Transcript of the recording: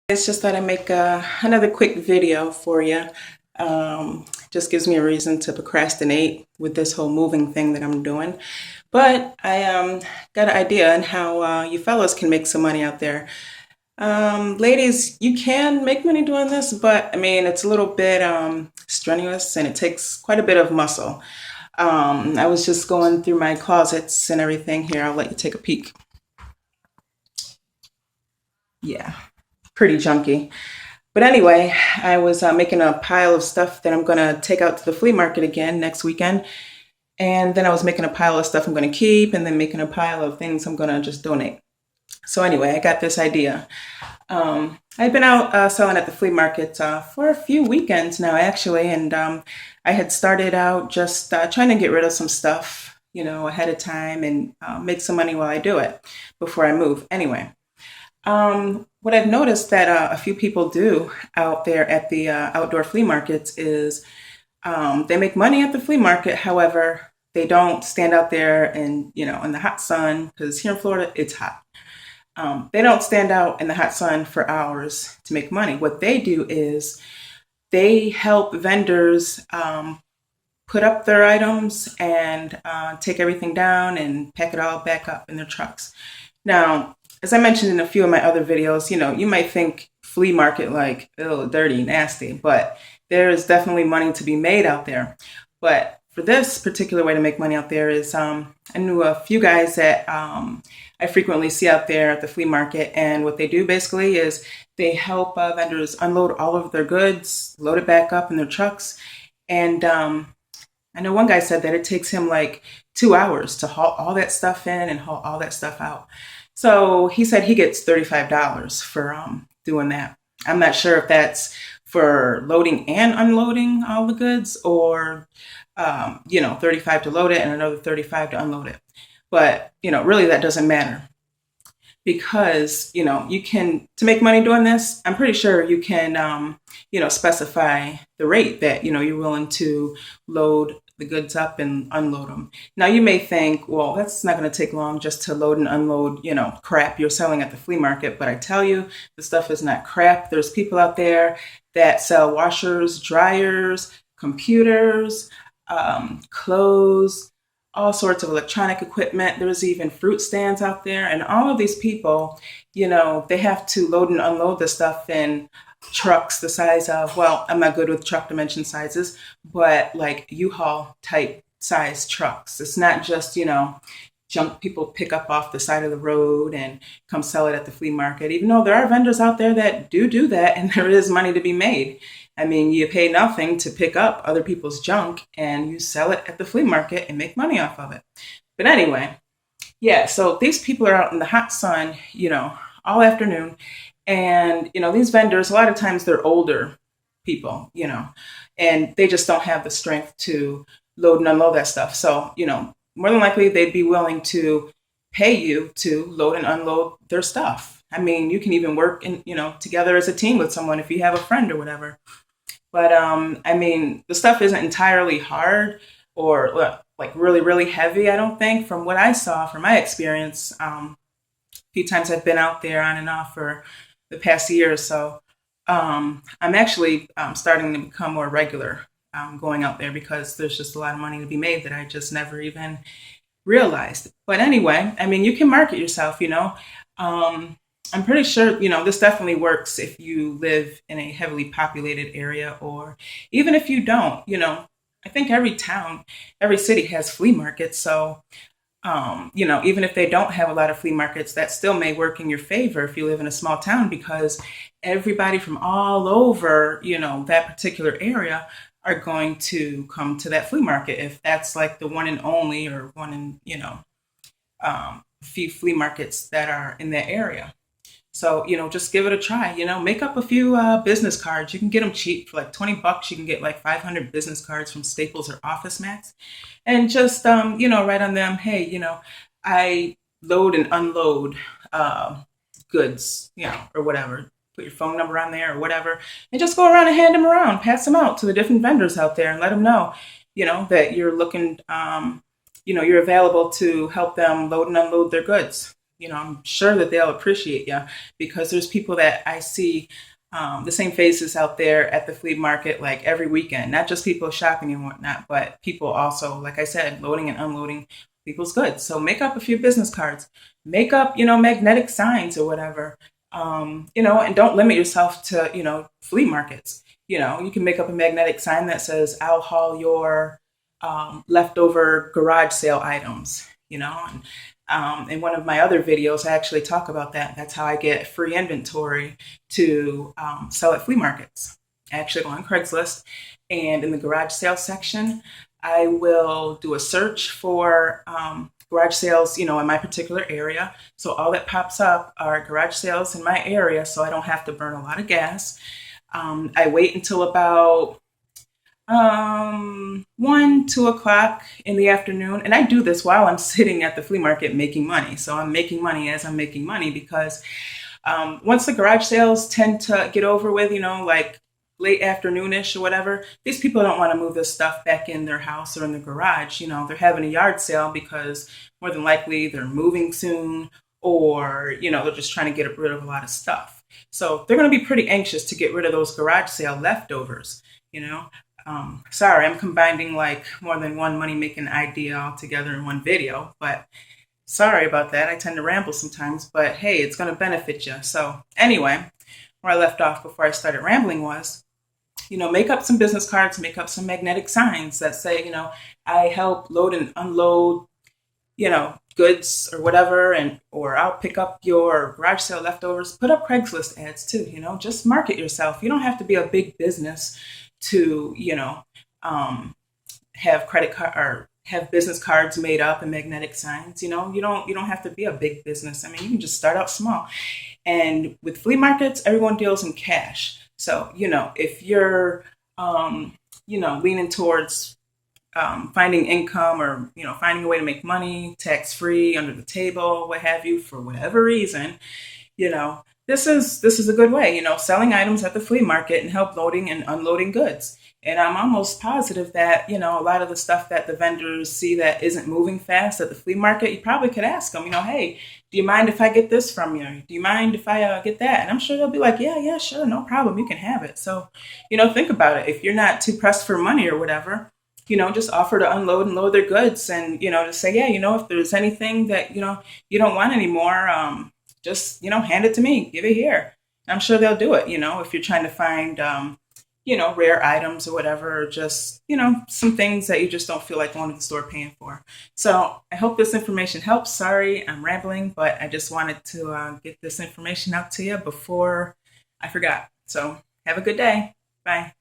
It's just that I make another quick video for you. Just gives me a reason to procrastinate with this whole moving thing that I'm doing. But I got an idea on how you fellas can make some money out there. Ladies, you can make money doing this, but I mean, it's a little bit strenuous and it takes quite a bit of muscle. I was just going through my closets and everything here. I'll let you take a peek. Yeah, pretty junky. But anyway, I was making a pile of stuff that I'm going to take out to the flea market again next weekend. And then I was making a pile of stuff I'm going to keep and then making a pile of things I'm going to just donate. So anyway, I got this idea. I've been out selling at the flea market for a few weekends now, actually. And I had started out just trying to get rid of some stuff, ahead of time and make some money while I do it before I move. Anyway. What I've noticed that a few people do out there at the outdoor flea markets is they make money at the flea market. However, they don't stand out there and in the hot sun because here in Florida it's hot. They don't stand out in the hot sun for hours to make money. What they do is they help vendors put up their items and take everything down and pack it all back up in their trucks. Now, as I mentioned in a few of my other videos, you might think flea market like, oh, dirty, nasty, but there is definitely money to be made out there. But for this particular way to make money out there is, I knew a few guys that I frequently see out there at the flea market, and what they do basically is they help vendors unload all of their goods, load it back up in their trucks, and I know one guy said that it takes him like 2 hours to haul all that stuff in and haul all that stuff out. So he said he gets $35 for doing that. I'm not sure if that's for loading and unloading all the goods or, 35 to load it and another 35 to unload it. But, really that doesn't matter because, you can, to make money doing this, I'm pretty sure you can, specify the rate that, you're willing to load the goods up and unload them. Now you may think, well, that's not going to take long just to load and unload, crap you're selling at the flea market. But I tell you, the stuff is not crap. There's people out there that sell washers, dryers, computers, clothes, all sorts of electronic equipment. There's even fruit stands out there. And all of these people, they have to load and unload the stuff in trucks the size of, well, I'm not good with truck dimension sizes, but like U-Haul type size trucks. It's not just, junk people pick up off the side of the road and come sell it at the flea market, even though there are vendors out there that do that and there is money to be made. I mean, you pay nothing to pick up other people's junk and you sell it at the flea market and make money off of it. But anyway, yeah, so these people are out in the hot sun, all afternoon. And, these vendors, a lot of times they're older people, and they just don't have the strength to load and unload that stuff. So, more than likely they'd be willing to pay you to load and unload their stuff. I mean, you can even work in, together as a team with someone if you have a friend or whatever. But, I mean, the stuff isn't entirely hard or like really, really heavy, I don't think, from what I saw, from my experience. A few times I've been out there on and off for the past year or so. I'm actually starting to become more regular going out there because there's just a lot of money to be made that I just never even realized. But anyway, I mean, you can market yourself, I'm pretty sure, this definitely works if you live in a heavily populated area or even if you don't, I think every town, every city has flea markets. So even if they don't have a lot of flea markets, that still may work in your favor if you live in a small town because everybody from all over, that particular area are going to come to that flea market if that's like the one and only or one in, few flea markets that are in that area. So, just give it a try, make up a few business cards. You can get them cheap for like $20. You can get like 500 business cards from Staples or Office Max and just, write on them, hey, I load and unload goods, or whatever. Put your phone number on there or whatever and just go around and hand them around, pass them out to the different vendors out there and let them know, that you're looking, you're available to help them load and unload their goods. I'm sure that they'll appreciate you, because there's people that I see, the same faces out there at the flea market like every weekend, not just people shopping and whatnot, but people also, like I said, loading and unloading people's goods. So make up a few business cards, make up, magnetic signs or whatever, and don't limit yourself to, flea markets. You can make up a magnetic sign that says, I'll haul your leftover garage sale items, and in one of my other videos, I actually talk about that. That's how I get free inventory to sell at flea markets. I actually go on Craigslist, and in the garage sale section, I will do a search for garage sales, in my particular area. So all that pops up are garage sales in my area, so I don't have to burn a lot of gas. I wait until about 1, 2 o'clock in the afternoon. And I do this while I'm sitting at the flea market making money. So I'm making money as I'm making money, because once the garage sales tend to get over with, like late afternoonish or whatever, these people don't want to move this stuff back in their house or in the garage. They're having a yard sale because more than likely they're moving soon, or, they're just trying to get rid of a lot of stuff. So they're going to be pretty anxious to get rid of those garage sale leftovers, Sorry, I'm combining like more than one money making idea all together in one video, but sorry about that. I tend to ramble sometimes, but hey, it's going to benefit you. So anyway, where I left off before I started rambling was, make up some business cards, make up some magnetic signs that say, I help load and unload, goods or whatever, or I'll pick up your garage sale leftovers. Put up Craigslist ads too, just market yourself. You don't have to be a big business to, have credit card or have business cards made up and magnetic signs. You don't have to be a big business. I mean, you can just start out small. And with flea markets, everyone deals in cash. So, if you're, leaning towards finding income, or, finding a way to make money tax free, under the table, what have you, for whatever reason, this is a good way, selling items at the flea market and help loading and unloading goods. And I'm almost positive that, a lot of the stuff that the vendors see that isn't moving fast at the flea market, you probably could ask them, hey, do you mind if I get this from you? Do you mind if I get that? And I'm sure they'll be like, yeah, sure, no problem, you can have it. So, think about it. If you're not too pressed for money or whatever, just offer to unload and load their goods, and, to say, yeah, if there's anything that, you don't want anymore, just, hand it to me, give it here. I'm sure they'll do it, if you're trying to find, rare items or whatever, or just, some things that you just don't feel like going to the store paying for. So I hope this information helps. Sorry, I'm rambling, but I just wanted to get this information out to you before I forgot. So have a good day. Bye.